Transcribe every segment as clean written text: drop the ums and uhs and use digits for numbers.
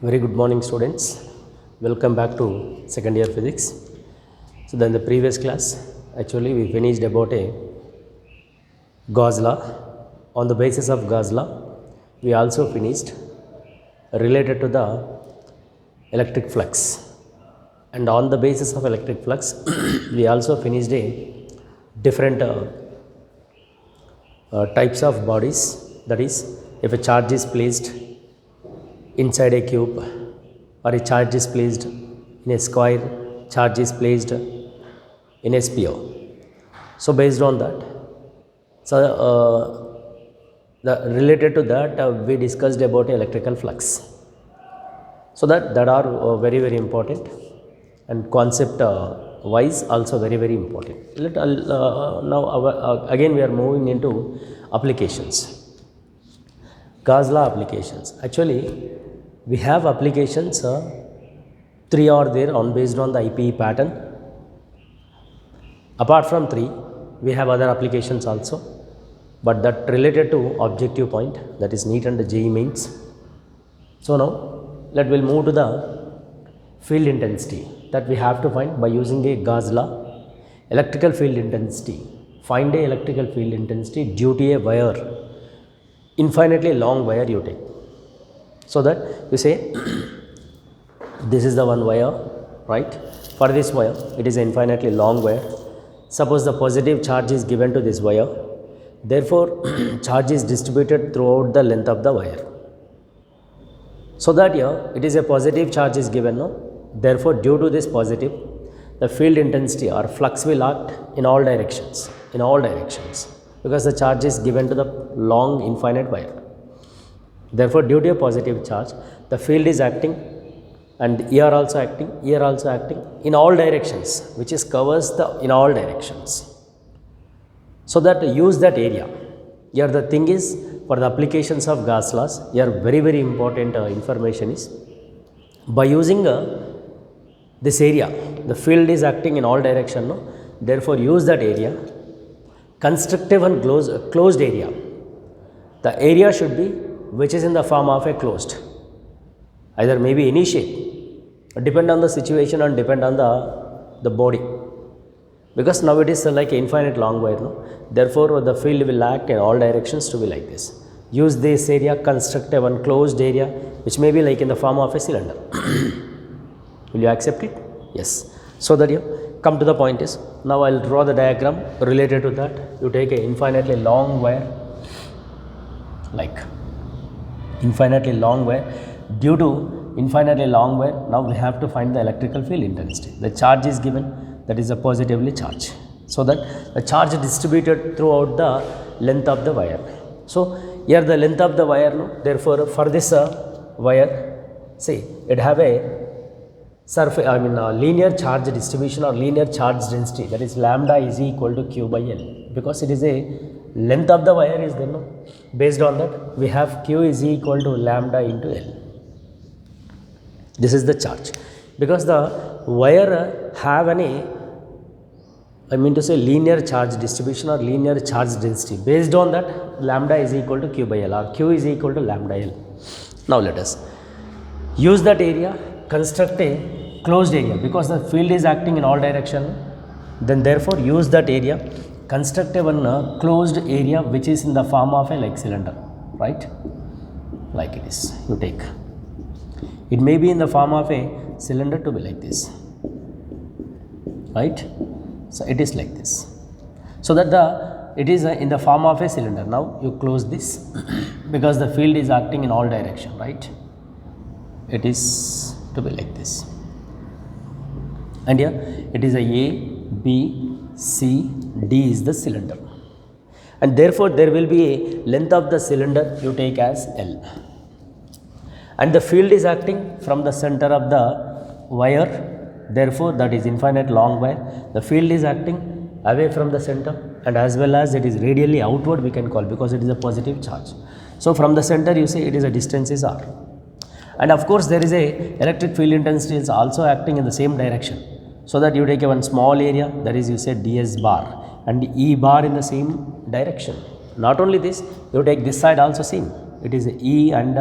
Very good morning, students. Welcome back to second year physics. So then the previous class, actually we finished about a Gauss law. On the basis of Gauss law, we also finished related to the electric flux. And on the basis of electric flux, we also finished a different types of bodies. That is, if a charge is placed inside a cube, or a charge is placed in a square, charge is placed in a sphere. So based on that, so the related to that we discussed about electrical flux. So that are very important, and concept wise also very important. Now again we are moving into applications. Gauss law applications. Actually, we have applications, 3 are there on based on the IPE pattern. Apart from 3, we have other applications also, but that related to objective point, that is NEET and JEE mains. So now let we'll move to the field intensity that we have to find by using a Gauss law. Electrical field intensity. Find a electrical field intensity due to a wire, infinitely long wire you take. So that you say this is the one wire, right? For this wire, it is an infinitely long wire. Suppose the positive charge is given to this wire, therefore charge is distributed throughout the length of the wire. So that here it is a positive charge is given, no? Therefore due to this positive, the field intensity or flux will act in all directions, because the charge is given to the long infinite wire. Therefore due to a positive charge, the field is acting, and here also acting in all directions, which is covers the in all directions. So that use that area. Here the thing is, for the applications of Gauss laws, here very important information is, by using this area, the field is acting in all direction, no? Therefore use that area, constructive and closed area. The area should be which is in the form of a closed, either maybe any shape, depend on the situation and depend on the body, because now it is like infinite long wire, no? Therefore the field will act in all directions to be like this. Use this area, constructive and closed area, which may be like in the form of a cylinder. Will you accept it? Yes. So that you come to the point is, now I will draw the diagram related to that. You take a infinitely long wire, like infinitely long wire. Due to infinitely long wire, now we have to find the electrical field intensity. The charge is given, that is a positively charged, so that the charge is distributed throughout the length of the wire. So here the length of the wire, no? Therefore for this wire, see, it have a surface, linear charge distribution or linear charge density, that is lambda is equal to Q by L, because it is a length of the wire is there, no? Based on that, we have Q is equal to lambda into L. This is the charge, because the wire have any, linear charge distribution or linear charge density. Based on that, lambda is equal to Q by L, or Q is equal to lambda L. Now let us use that area, construct a closed area, because the field is acting in all direction. Then therefore use that area, construct a one closed area which is in the form of a like cylinder, right? Like it is, you take. It may be in the form of a cylinder to be like this, right? So it is like this. So that it is in the form of a cylinder. Now you close this because the field is acting in all direction, right? It is to be like this. And here it is a B, C, D is the cylinder, and therefore there will be a length of the cylinder you take as L, and the field is acting from the center of the wire. Therefore that is infinite long wire. The field is acting away from the center, and as well as it is radially outward, we can call, because it is a positive charge. So from the center you say it is a distance is R, and of course there is a electric field intensity is also acting in the same direction. So that you take a one small area, that is you say ds bar, and E bar in the same direction. Not only this, you take this side also same, it is E, and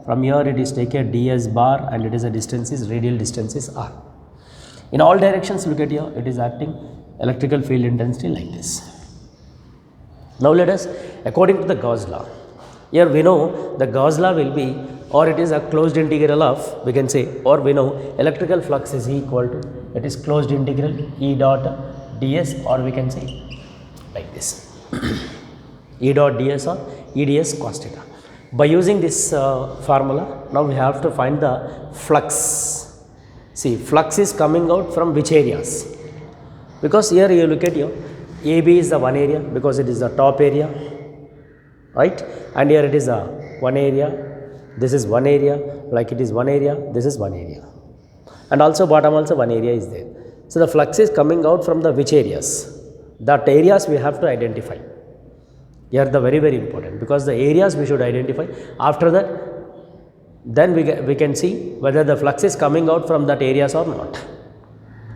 from here it is take a ds bar, and it is a distance is radial distance is r. In all directions, look at here, it is acting electrical field intensity like this. Now let us, according to the Gauss law, here we know the Gauss law will be, or it is a closed integral of, we can say, or we know electrical flux is equal to, it is closed integral E dot ds, or we can say like this E dot ds or EDS cos theta. By using this formula, now we have to find the flux. See, flux is coming out from which areas? Because here you look at here, AB is the one area because it is the top area, right? And here it is a one area, this is one area, like it is one area, this is one area. And also bottom also one area is there. So the flux is coming out from the which areas? That areas we have to identify. Here the very important, because the areas we should identify. After that, then we can see whether the flux is coming out from that areas or not.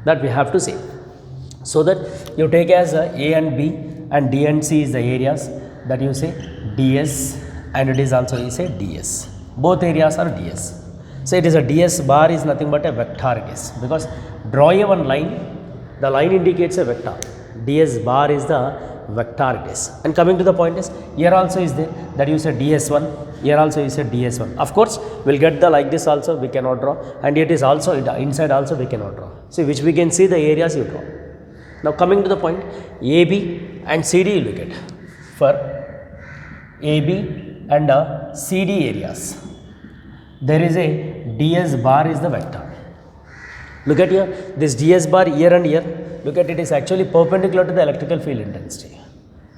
That we have to see. So that you take as A and B, and D and C is the areas, that you say ds, and it is also you say ds. Both areas are ds. So it is a ds bar is nothing but a vector it is, because draw a one line, the line indicates a vector. Ds bar is the vector it is. And coming to the point is, here also is there, that you say ds1, here also you say ds1. Of course, we will get the like this also we cannot draw, and it is also inside also we cannot draw. See, which we can see the areas you draw. Now coming to the point, AB and CD you look at. For AB and CD areas, there is a ds bar is the vector. Look at here, this ds bar here and here, look at it is actually perpendicular to the electrical field intensity.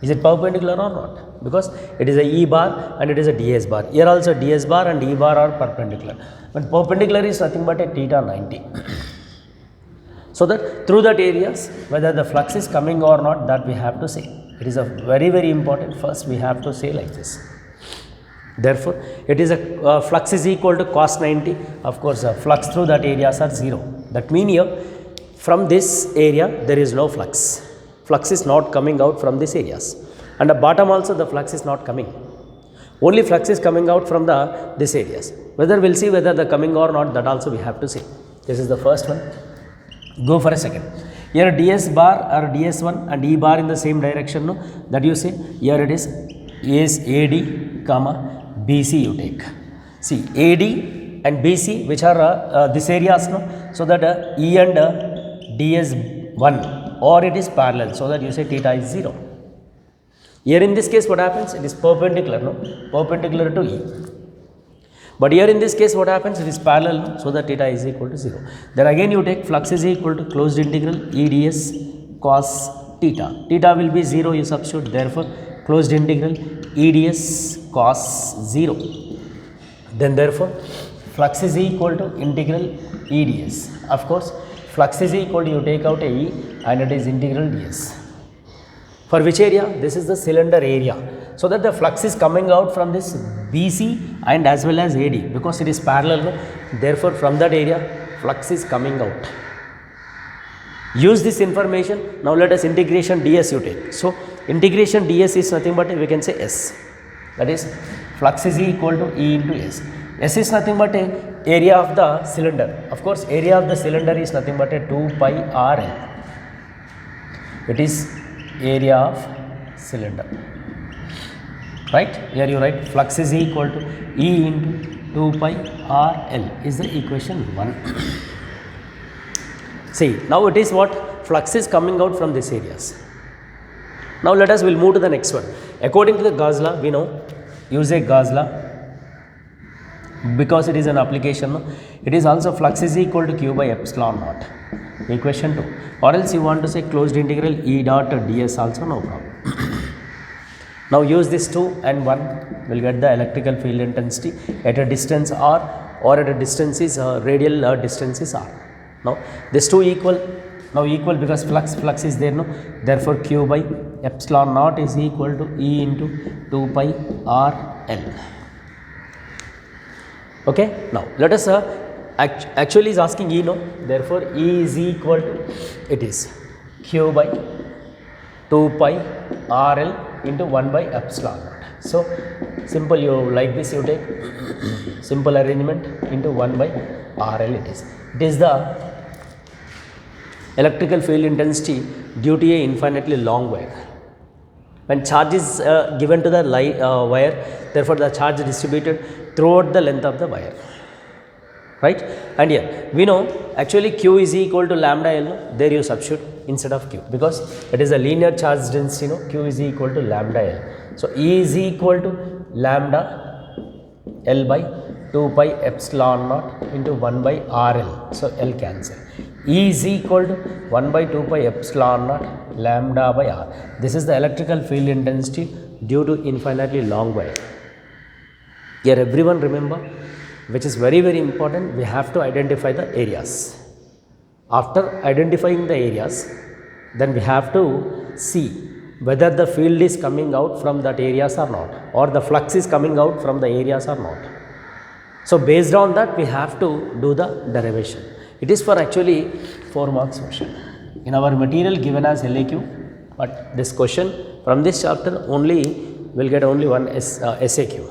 Is it perpendicular or not? Because it is a E bar and it is a ds bar. Here also ds bar and E bar are perpendicular. But perpendicular is nothing but a theta 90. So that through that areas, whether the flux is coming or not, that we have to say. It is a very important. First we have to say like this. Therefore, it is a flux is equal to cos 90. Of course, flux through that areas are 0. That means here, from this area there is no flux. Flux is not coming out from these areas. And the bottom also the flux is not coming. Only flux is coming out from these areas. Whether we will see whether they are coming or not, that also we have to see. This is the first one. Go for a second. Here ds bar or ds1 and E bar in the same direction, no? That you say, here it is AD, comma, BC you take. See, AD and BC, which are this areas, no? So that E and ds1, or it is parallel, so that you say theta is 0. Here in this case what happens? It is perpendicular, no? Perpendicular to E. But here in this case what happens? It is parallel, no? So that theta is equal to 0. Then again you take flux is equal to closed integral EDS cos theta. Theta will be 0, you substitute, therefore closed integral EDS cos 0. Then therefore flux is equal to integral EDS. Of course, flux is equal to, you take out a E and it is integral ds. For which area? This is the cylinder area. So that the flux is coming out from this BC and as well as AD, because it is parallel, no? Therefore from that area flux is coming out. Use this information. Now let us integration ds you take. So integration ds is nothing but we can say S. That is flux is equal to E into S. S is nothing but a area of the cylinder. Of course, area of the cylinder is nothing but a 2 pi RL. It is area of cylinder. Right? Here you write flux is equal to E into 2 pi RL is the equation 1. See, now it is what? Flux is coming out from these areas. Now let us, we'll move to the next one. According to the Gauss law, we know, use a Gauss law, because it is an application, no? It is also flux is equal to Q by epsilon naught. Equation 2. Or else you want to say closed integral E dot ds also, no problem. Now use this 2 and 1, will get the electrical field intensity at a distance r, or at a distance is radial distance is r. Now this 2 equal, now equal because flux is there, no? Therefore Q by epsilon naught is equal to E into 2 pi RL. Okay. Now let us actually is asking E, no? Therefore E is equal to, it is Q by 2 pi RL into 1 by epsilon naught. So simple, you like this, you take simple arrangement into 1 by RL it is. It is the electrical field intensity due to a infinitely long wire. When charge is given to the wire, therefore the charge is distributed throughout the length of the wire, right? And here we know actually Q is equal to lambda L, there you substitute instead of Q, because it is a linear charge density, Q is equal to lambda L. So E is equal to lambda L by 2 pi epsilon naught into 1 by RL. So L cancel. E is equal to 1 by 2 pi epsilon naught lambda by R. This is the electrical field intensity due to infinitely long wire. Here everyone remember, which is very very important, we have to identify the areas. After identifying the areas, then we have to see whether the field is coming out from that areas or not, or the flux is coming out from the areas or not. So based on that we have to do the derivation. It is for actually 4 marks question. In our material given as LAQ, but this question from this chapter only will get only one SAQ.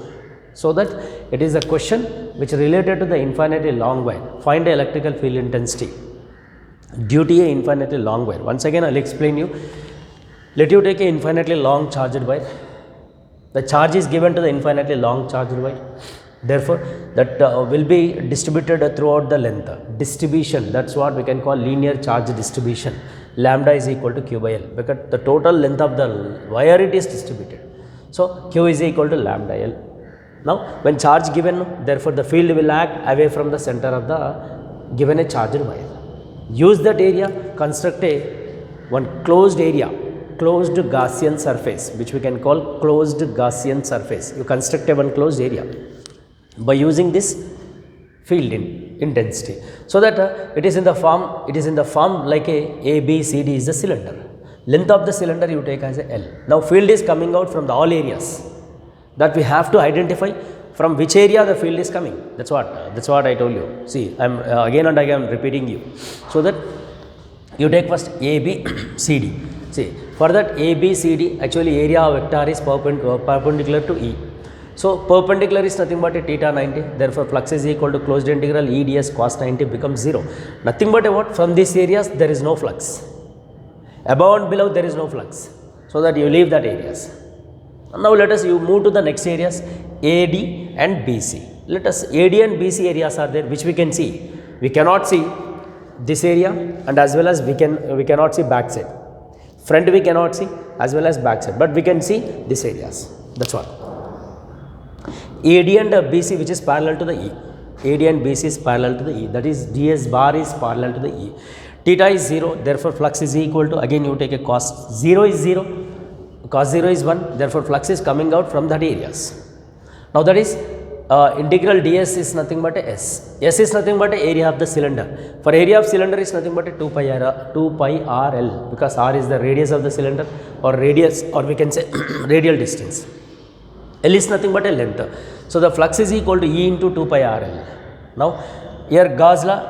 So that it is a question which related to the infinitely long wire. Find the electrical field intensity due to a infinitely long wire. Once again I will explain you. Let you take a infinitely long charged wire. The charge is given to the infinitely long charged wire. Therefore, that will be distributed throughout the length. Distribution, that's what we can call linear charge distribution. Lambda is equal to Q by L, because the total length of the wire it is distributed. So Q is equal to lambda L. Now, when charge given, therefore the field will act away from the center of the given a charged wire. Use that area, construct a one closed area, closed Gaussian surface, which we can call closed Gaussian surface. You construct a one closed area by using this field intensity, so that it is in the form like a B C D is the cylinder. Length of the cylinder you take as a L. Now field is coming out from the all areas, that we have to identify from which area the field is coming. That's what I told you. See, I am again and again repeating you, so that you take first A B C D. See, for that A B C D, actually area vector is perpendicular to E. So perpendicular is nothing but a theta 90, therefore flux is equal to closed integral E ds cos 90 becomes 0. Nothing but a what? From these areas there is no flux. Above and below there is no flux, so that you leave that areas. Now let us you move to the next areas, AD and BC. Let us AD and BC areas are there, which we can see. We cannot see this area, and as well as we cannot see back side. Front we cannot see, as well as back side, but we can see these areas. That's what. AD and BC, which is parallel to the E. AD and BC is parallel to the E, that is ds bar is parallel to the E. Theta is 0, therefore flux is equal to, again you take a cos 0 is 0, cos 0 is 1, therefore flux is coming out from that areas. Now that is integral ds is nothing but a S. S is nothing but a area of the cylinder. For area of cylinder is nothing but a 2 pi RL, because R is the radius of the cylinder, or radius, or we can say radial distance. L is nothing but a length. So the flux is equal to E into 2 pi RL. Now here Gauss law,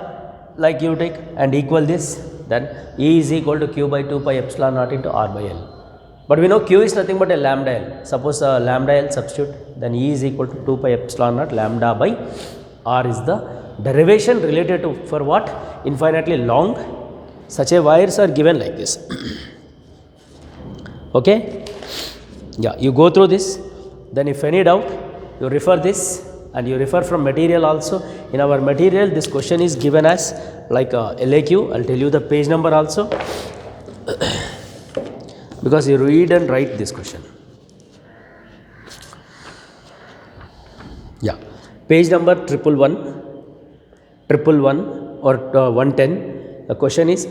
like you take and equal this, then E is equal to Q by 2 pi epsilon naught into R by L. But we know Q is nothing but a lambda L. Suppose lambda L substitute, then E is equal to 2 pi epsilon naught lambda by R is the derivation related to for what? Infinitely long. Such a wires are given like this. Okay? Yeah, you go through this. Then if any doubt, you refer this, and you refer from material also. In our material, this question is given as like LAQ. I'll tell you the page number also, because you read and write this question. Yeah, page number 111 or 110. The question is,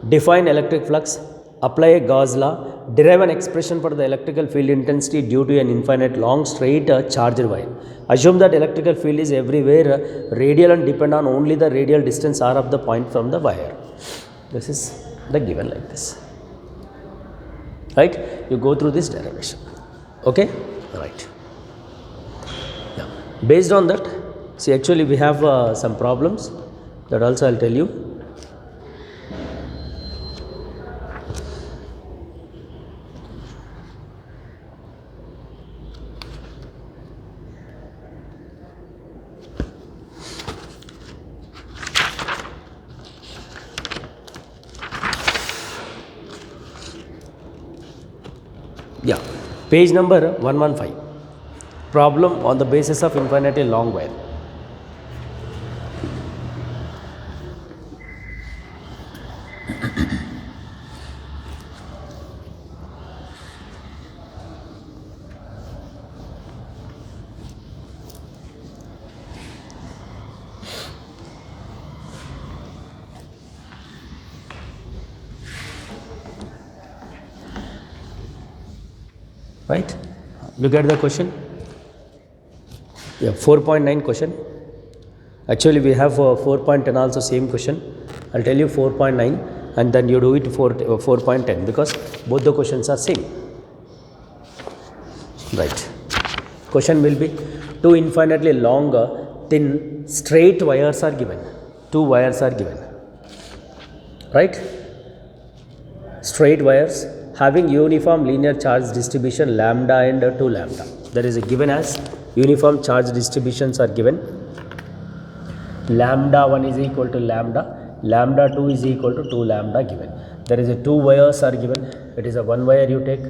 define electric flux, apply a Gauss law, derive an expression for the electrical field intensity due to an infinite long straight charged wire. Assume that electrical field is everywhere radial and depend on only the radial distance r of the point from the wire. This is the given like this. Right? You go through this derivation. Okay? Right. Yeah. Based on that, see actually we have some problems, that also I will tell you. Page number 115. Problem on the basis of infinitely long wire. Right? Look at the question. Yeah, 4.9 question. Actually, we have 4.10 also same question. I'll tell you 4.9 and then you do it for 4.10 because both the questions are same. Right. Question will be two infinitely long, thin, straight wires are given. Two wires are given. Right? Straight wires having uniform linear charge distribution lambda and 2 lambda. There is a given as uniform charge distributions are given. Lambda 1 is equal to lambda, lambda 2 is equal to 2 lambda given. There is a two wires are given. It is a one wire you take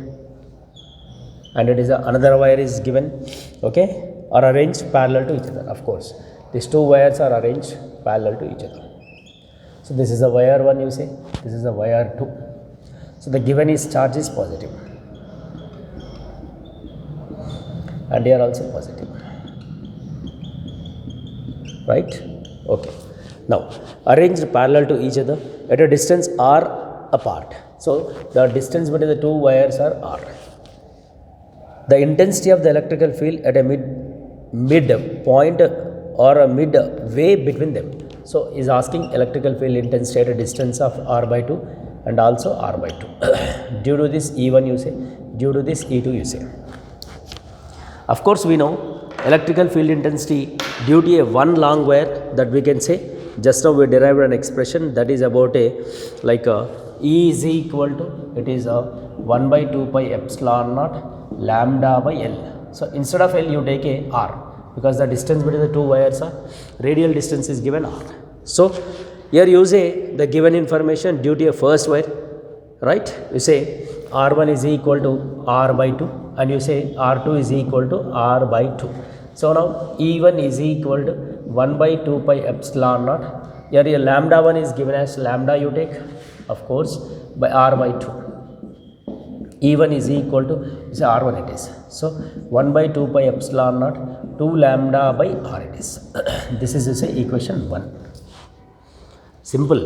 and it is another wire is given, okay, or arranged parallel to each other. Of course, these two wires are arranged parallel to each other. So this is a wire 1 you say, this is a wire 2. So the given is charge is positive and here also positive, right? Okay. Now arranged parallel to each other at a distance r apart. So the distance between the two wires are r. The intensity of the electrical field at a mid point or a mid way between them. So is asking electrical field intensity at a distance of r by 2 and also r by 2. Due to this E1 you say, due to this E2 you say. Of course we know electrical field intensity due to a one long wire, that we can say. Just now we derived an expression that is about a like E is equal to, it is a 1 by 2 pi epsilon naught lambda by L. So instead of L you take a R because the distance between the two wires are, radial distance is given R. So here you say the given information due to a first wire, right? You say R1 is equal to R by 2 and you say R2 is equal to R by 2. So now E1 is equal to 1 by 2 pi epsilon naught. Here your lambda 1 is given as lambda you take, of course, by R by 2. E1 is equal to, say R1 it is. So 1 by 2 pi epsilon naught 2 lambda by R it is. This is say equation 1. Simple.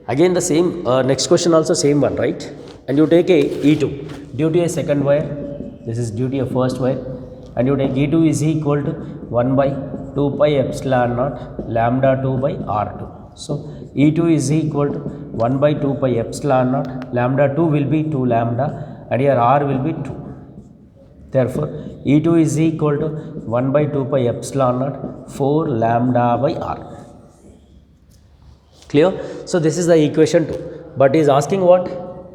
Again the same next question also same one, right? And you take a E2 due to a second wire, this is due to a first wire, and you take E2 is equal to 1 by 2 pi epsilon naught lambda 2 by R2. So E2 is equal to 1 by 2 pi epsilon naught lambda 2 will be 2 lambda and here R will be 2. Therefore E2 is equal to 1 by 2 pi epsilon naught 4 lambda by R. Clear? So this is the equation 2, but is asking what?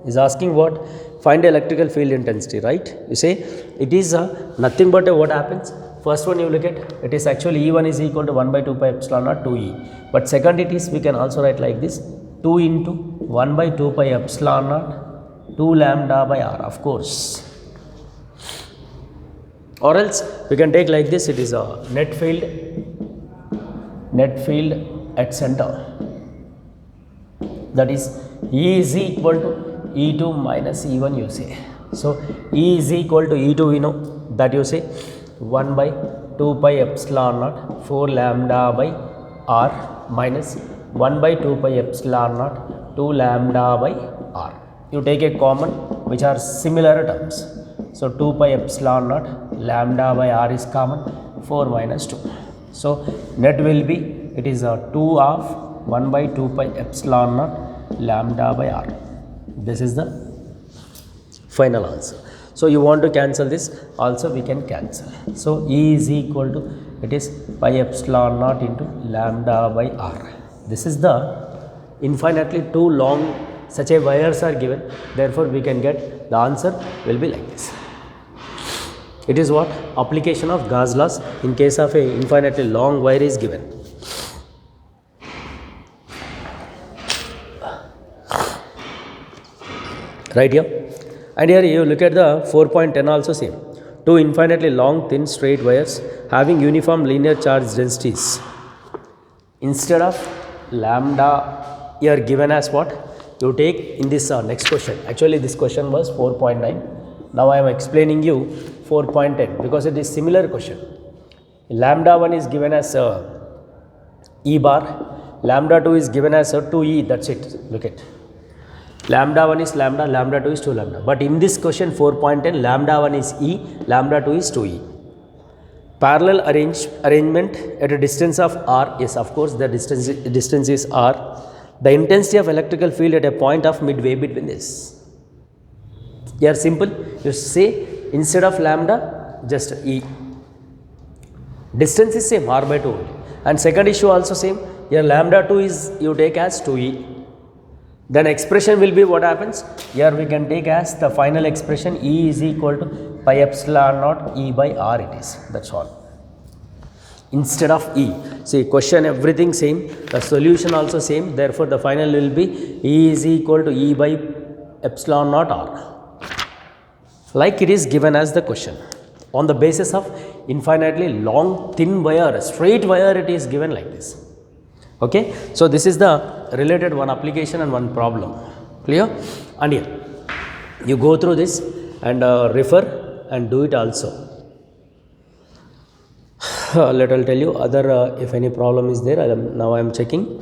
Is asking what? Find electrical field intensity, right? You say it is nothing but what happens? First one you look at, it is actually E1 is equal to 1 by 2 pi epsilon naught 2E. But second it is, we can also write like this, 2 into 1 by 2 pi epsilon naught 2 lambda by R, of course. Or else we can take like this, it is a net field at center. That is E is equal to E2 minus E1 you say. So E is equal to E2 we know that you say 1 by 2 pi epsilon naught 4 lambda by R minus 1 by 2 pi epsilon naught 2 lambda by R. You take a common which are similar terms. So 2 pi epsilon naught lambda by R is common, 4 minus 2. So net will be, it is a 2 of 1 by 2 pi epsilon naught lambda by R. This is the final answer. So you want to cancel this, also we can cancel. So E is equal to, it is pi epsilon naught into lambda by R. This is the infinitely too long such a wires are given, therefore we can get the answer will be like this. It is what? Application of Gauss laws in case of a infinitely long wire is given. Right here. And here you look at the 4.10 also same. two infinitely long thin straight wires having uniform linear charge densities. Instead of lambda you are given as what? You take in this next question. Actually this question was 4.9. Now I am explaining you 4.10 because it is similar question. Lambda 1 is given as E bar, lambda 2 is given as 2E, that's it. Look at lambda 1 is lambda, lambda 2 is 2 lambda. But in this question 4.10, lambda 1 is E, lambda 2 is 2E. Parallel arrangement at a distance of r. Yes, of course the distance is r. The intensity of electrical field at a point of midway between this. Here simple, you say instead of lambda just E. Distance is same, r by 2 only. And second issue also same, here lambda 2 is you take as 2E. Then expression will be what happens? Here we can take as the final expression E is equal to pi epsilon naught E by R it is. That's all. Instead of E. See question everything same. The solution also same. Therefore the final will be E is equal to E by epsilon naught R. Like it is given as the question. On the basis of infinitely long thin wire, straight wire it is given like this. Okay, so this is the related one application and one problem. Clear? And here you go through this and refer and do it also. Let me tell you other if any problem is there. Now I am checking.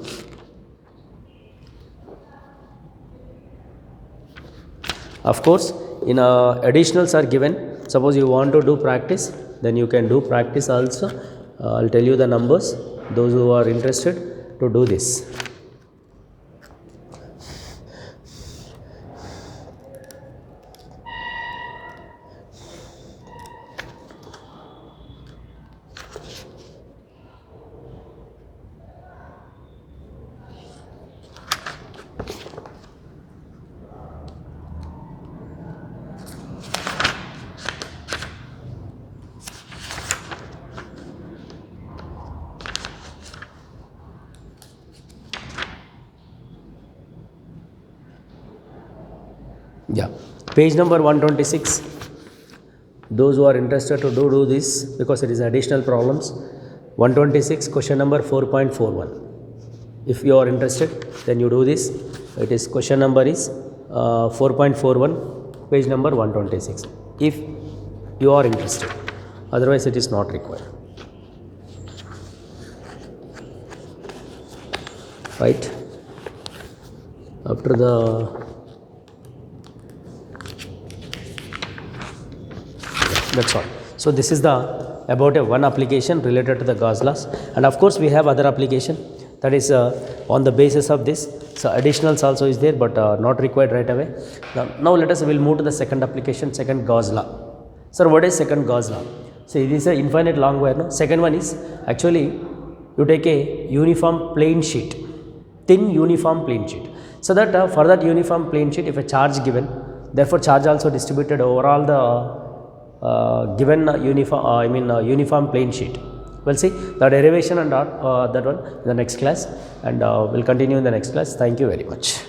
Of course, in additionals are given. Suppose you want to do practice, then you can do practice also. I'll tell you the numbers. Those who are interested to do this. Yeah, page number 126. Those who are interested to do this because it is additional problems. 126 question number 4.41. If you are interested, then you do this. It is question number is 4.41, page number 126. If you are interested, otherwise it is not required. Right? After the that's all. So this is the about a one application related to the Gauss laws, and of course we have other application that is on the basis of this. So additionals also is there, but not required right away. Now let us will move to the second application, second Gauss law. Sir, what is second Gauss law? So it is a infinite long wire. No? Second one is actually you take a uniform plane sheet, thin uniform plane sheet. So that for that uniform plane sheet, if a charge given, therefore charge also distributed over all the given uniform uniform plane sheet. We'll see the derivation and that one in the next class, and we'll continue in the next class. Thank you very much.